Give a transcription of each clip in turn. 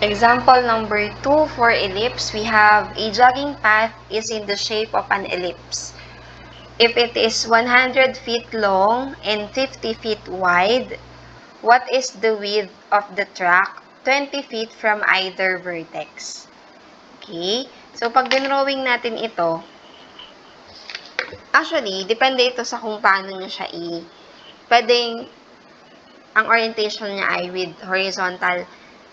Example number 2 for ellipse, we have a jogging path is in the shape of an ellipse. If it is 100 feet long and 50 feet wide, what is the width of the track 20 feet from either vertex? Okay? So, pag dinrawing natin ito, actually, depende ito sa kung paano nyo siya pwedeng ang orientation niya ay with horizontal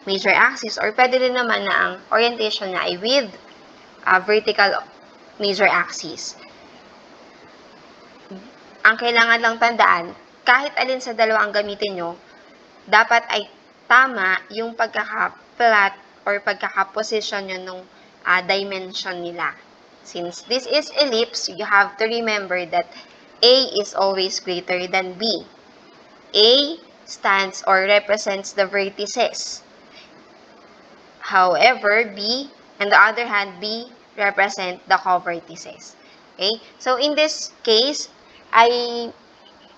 major axis or pwede rin naman na ang orientation niya ay with vertical major axis. Ang kailangan lang tandaan, kahit alin sa dalawa ang gamitin nyo, dapat ay tama yung pagkaka-flat or pagkaka-position nyo nung dimension nila. Since this is ellipse, you have to remember that A is always greater than B. A stands or represents the vertices. However, B, on the other hand, B represent the co-vertices. Okay? So, in this case, I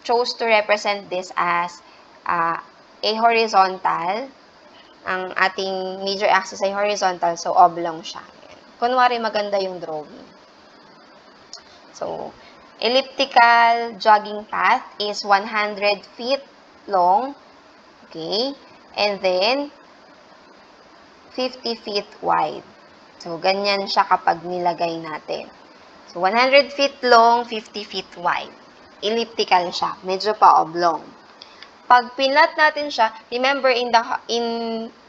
chose to represent this as a horizontal. Ang ating major axis ay horizontal, so oblong siya. Kunwari, maganda yung drawing. So, elliptical jogging path is 100 feet long. Okay? And then, 50 feet wide. So, ganyan siya kapag nilagay natin. So, 100 feet long, 50 feet wide. Elliptical siya. Medyo pa-oblong. Pag pinlat natin siya, remember in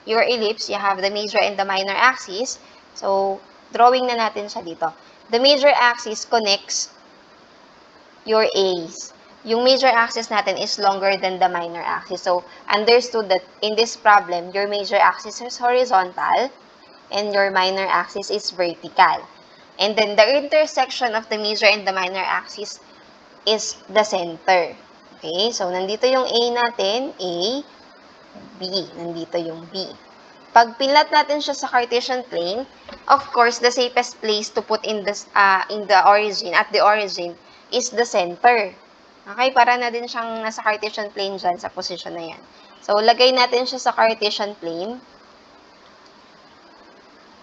your ellipse, you have the major and the minor axis. So, drawing na natin siya dito. The major axis connects your A's. Yung major axis natin is longer than the minor axis. So, understood that in this problem, your major axis is horizontal and your minor axis is vertical. And then, the intersection of the major and the minor axis is the center. Okay? So, nandito yung A natin, A, B. Nandito yung B. Pag pinlat natin siya sa Cartesian plane, of course, the safest place to put in the origin, at the origin, is the center. Okay, para na din siyang nasa Cartesian plane dyan sa position na yan. So, lagay natin siya sa Cartesian plane.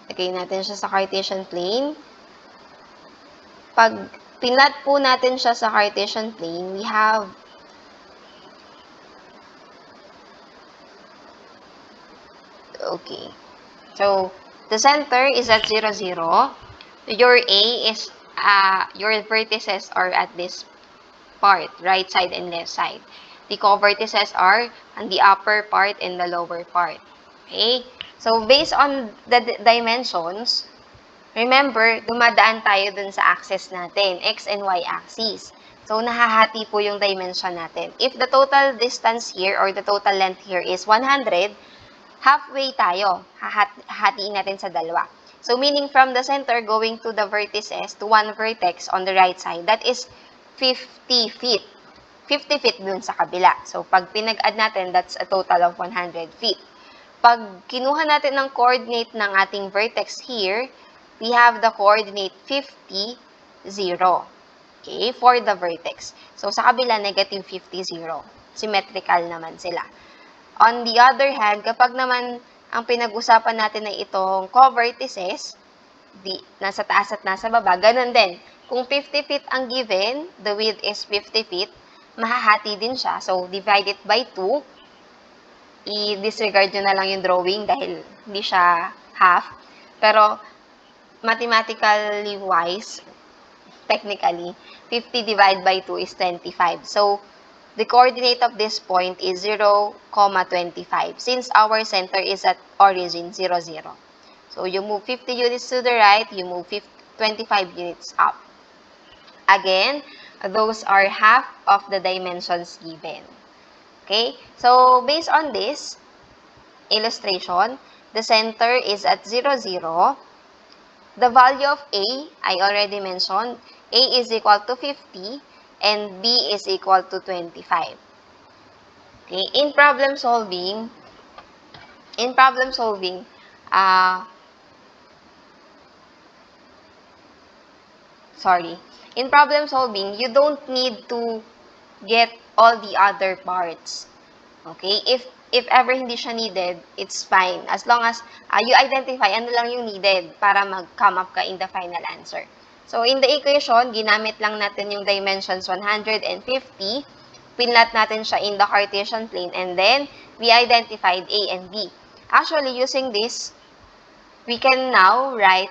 Lagay natin siya sa Cartesian plane. Pag pinat po natin siya sa Cartesian plane, we have okay. So, the center is at 0, 0. Your A is, your vertices are at this part, right side and left side. The co-vertices are on the upper part and the lower part. Okay? So, based on the dimensions, remember, dumadaan tayo dun sa axis natin, X and Y axis. So, nahahati po yung dimension natin. If the total distance here or the total length here is 100, halfway tayo. Hahatiin natin sa dalawa. So, meaning from the center going to the vertices to one vertex on the right side, that is 50 feet. 50 feet dun sa kabila. So, pag pinag-add natin, that's a total of 100 feet. Pag kinuha natin ng coordinate ng ating vertex here, we have the coordinate 50, 0. Okay, for the vertex. So, sa kabila, negative 50, 0. Symmetrical naman sila. On the other hand, kapag naman ang pinag-usapan natin ay itong co-vertices, nasa taas at nasa baba, ganun din. Kung 50 feet ang given, the width is 50 feet, mahahati din siya. So, divide it by 2. I-disregard nyo na lang yung drawing dahil hindi siya half. Pero, mathematically wise, technically, 50 divided by 2 is 25. So, the coordinate of this point is 0, 25. Since our center is at origin, 0, 0. So, you move 50 units to the right, you move 25 units up. Again, those are half of the dimensions given. Okay? So, based on this illustration, the center is at 0, 0. The value of A, I already mentioned, A is equal to 50 and B is equal to 25. Okay? In problem solving, you don't need to get all the other parts. Okay? if ever hindi siya needed, it's fine. As long as you identify ano lang yung needed para mag-come up ka in the final answer. So, in the equation, ginamit lang natin yung dimensions 150. Pinlat natin siya in the Cartesian plane, and then we identified A and B. Actually, using this, we can now write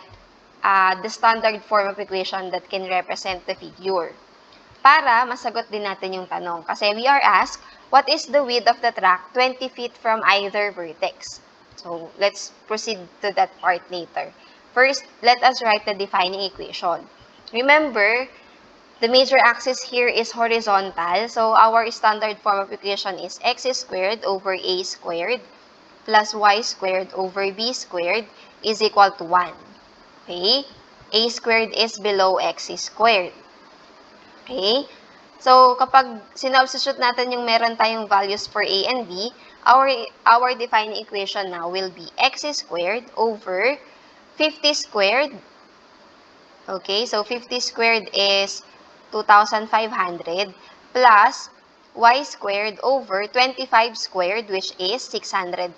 the standard form of equation that can represent the figure. Para masagot din natin yung tanong. Kasi we are asked, what is the width of the track 20 feet from either vertex? So, let's proceed to that part later. First, let us write the defining equation. Remember, the major axis here is horizontal. So, our standard form of equation is x squared over a squared plus y squared over b squared is equal to 1. Okay? A squared is below x squared. Okay? So, kapag sinubstitute natin yung meron tayong values for A and B, our defining equation now will be x squared over 50 squared. Okay? So, 50 squared is 2,500 plus y squared over 25 squared, which is 625,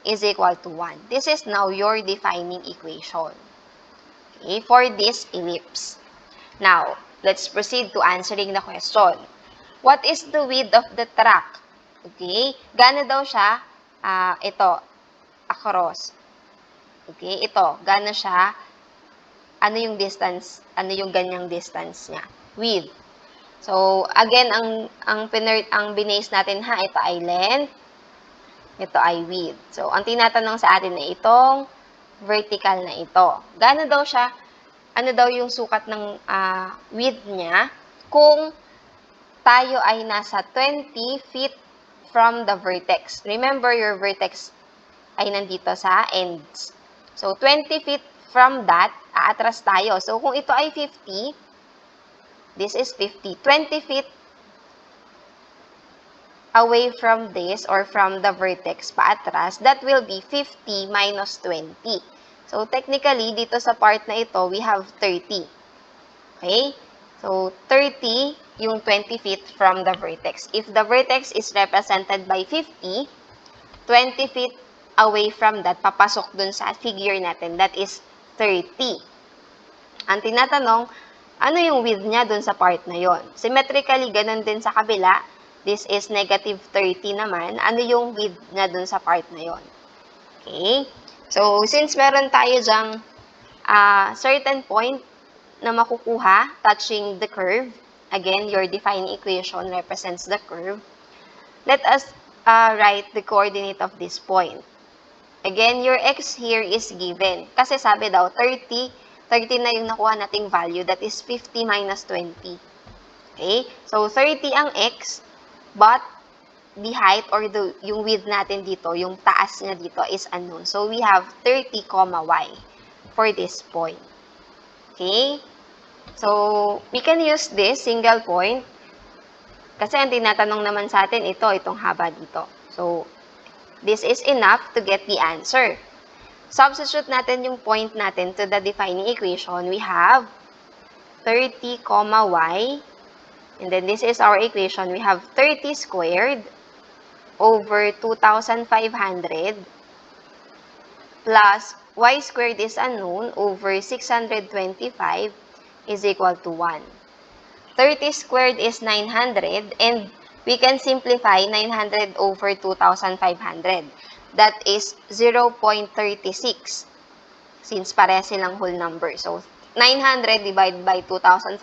is equal to 1. This is now your defining equation. Okay? For this ellipse. Now, let's proceed to answering the question. What is the width of the track? Okay? Gaano daw siya? Ito, across. Okay? Ito, gaano siya? Ano yung distance? Ano yung ganyang distance niya? Width. So, again, ang binase natin ito ay length. Ito ay width. So, ang tinatanong sa atin na itong vertical na ito. Gaano daw siya? Ano daw yung sukat ng width niya kung tayo ay nasa 20 feet from the vertex. Remember, your vertex ay nandito sa ends. So, 20 feet from that, aatras tayo. So, kung ito ay 50, this is 50. 20 feet away from this or from the vertex paatras, that will be 50 minus 20. So, technically, dito sa part na ito, we have 30. Okay? So, 30 yung 20 feet from the vertex. If the vertex is represented by 50, 20 feet away from that, papasok dun sa figure natin. That is 30. Ang tinatanong, ano yung width niya dun sa part na yon? Symmetrically, ganun din sa kabila. This is negative 30 naman. Ano yung width niya dun sa part na yon? Okay? So, since meron tayo dyang certain point na makukuha touching the curve, again, your defining equation represents the curve, let us write the coordinate of this point. Again, your x here is given. Kasi sabi daw, 30 na yung nakuha nating value, that is 50 minus 20. Okay? So, 30 ang x, but the height or yung width natin dito, yung taas niya dito is unknown. So, we have 30, y for this point. Okay? So, we can use this single point kasi ang tinatanong naman sa atin itong haba dito. So, this is enough to get the answer. Substitute natin yung point natin to the defining equation. We have 30, y, and then this is our equation. We have 30 squared over 2,500 plus y squared is unknown over 625 is equal to 1. 30 squared is 900 and we can simplify 900 over 2,500. That is 0.36 since pareha silang whole number. So, 900 divided by 2,500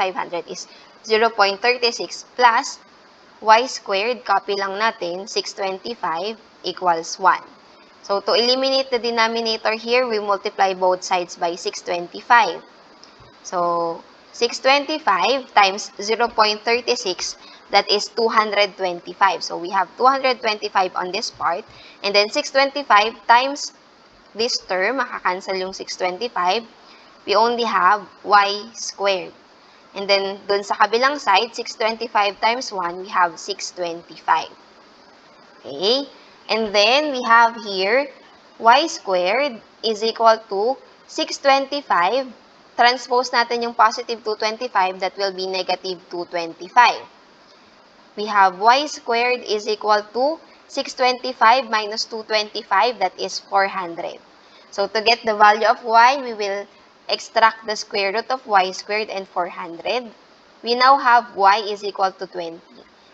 is 0.36 plus y squared, copy lang natin, 625 equals 1. So, to eliminate the denominator here, we multiply both sides by 625. So, 625 times 0.36, that is 225. So, we have 225 on this part. And then, 625 times this term, makakancel yung 625, we only have y squared. And then, dun sa kabilang side, 625 times 1, we have 625. Okay? And then, we have here, y squared is equal to 625. Transpose natin yung positive 225, that will be negative 225. We have y squared is equal to 625 minus 225, that is 400. So to get the value of y, we will extract the square root of y squared and 400. We now have y is equal to 20.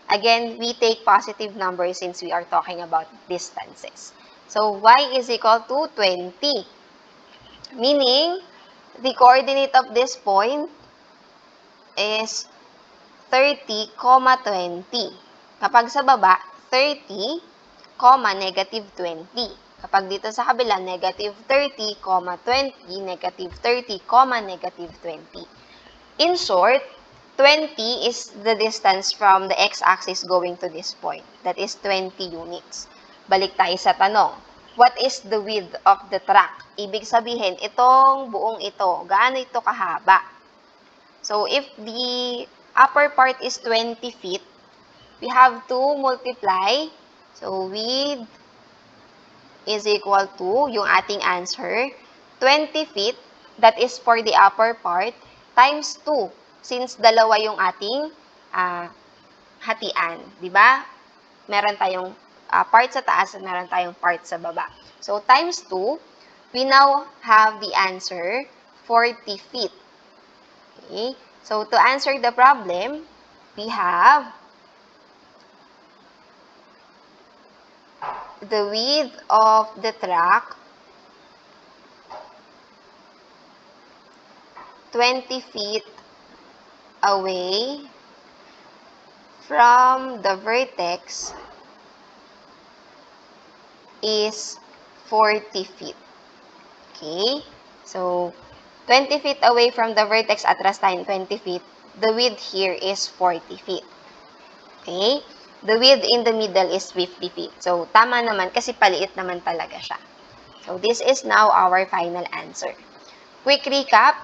Again, we take positive numbers since we are talking about distances. So y is equal to 20. Meaning, the coordinate of this point is 30, 20. Kapag sa baba, 30, negative 20. Kapag dito sa kabila, negative 30, 20, negative 30, negative 20. In short, 20 is the distance from the x-axis going to this point. That is 20 units. Balik tayo sa tanong. What is the width of the track? Ibig sabihin, itong buong ito, gaano ito kahaba? So, if the upper part is 20 feet, we have to multiply. So, width is equal to, yung ating answer, 20 feet, that is for the upper part, times 2, since dalawa yung ating hatian. Diba? Meron tayong part sa taas at meron tayong part sa baba. So, times 2, we now have the answer, 40 feet. Okay? So, to answer the problem, we have the width of the track, 20 feet away from the vertex is 40 feet. Okay? So, 20 feet away from the vertex, atras tayo 20 feet. The width here is 40 feet. Okay? The width in the middle is 50 feet. So, tama naman kasi paliit naman talaga siya. So, this is now our final answer. Quick recap.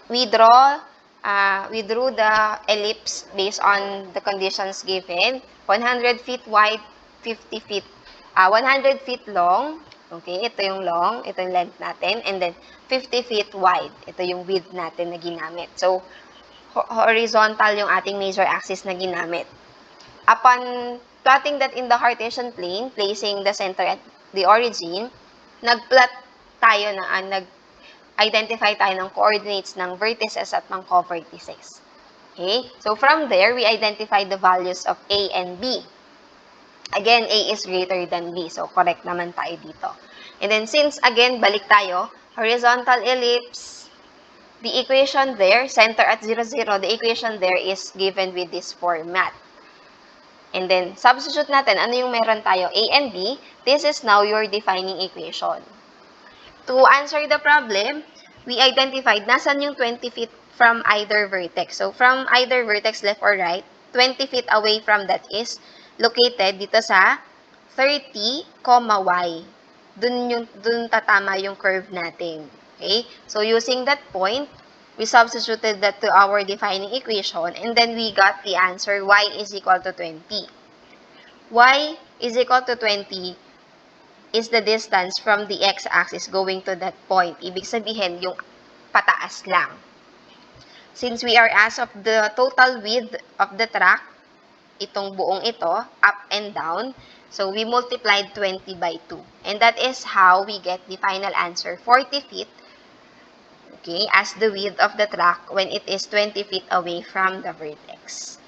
We drew the ellipse based on the conditions given. 100 feet wide, 50 feet, 100 feet long. Okay, ito yung long, ito yung length natin. And then, 50 feet wide. Ito yung width natin na ginamit. So, horizontal yung ating major axis na ginamit. Upon plotting that in the Cartesian plane, placing the center at the origin, nag-plot tayo nag-identify tayo ng coordinates ng vertices at ng co-vertices. Okay? So, from there, we identify the values of A and B. Again, A is greater than B. So, correct naman tayo dito. And then, since, again, balik tayo, horizontal ellipse, the equation there, center at 0, 0, the equation there is given with this format. And then, substitute natin, ano yung meron tayo? A and B, this is now your defining equation. To answer the problem, we identified nasan yung 20 feet from either vertex. So, from either vertex, left or right, 20 feet away from that is located dito sa 30, y. Dun tatama yung curve natin. Okay? So, using that point, we substituted that to our defining equation, and then we got the answer, y is equal to 20. Y is equal to 20 is the distance from the x-axis going to that point. Ibig sabihin, yung pataas lang. Since we are asked of the total width of the track, itong buong ito, up and down, so we multiplied 20 by 2. And that is how we get the final answer, 40 feet, okay, as the width of the track when it is 20 feet away from the vertex.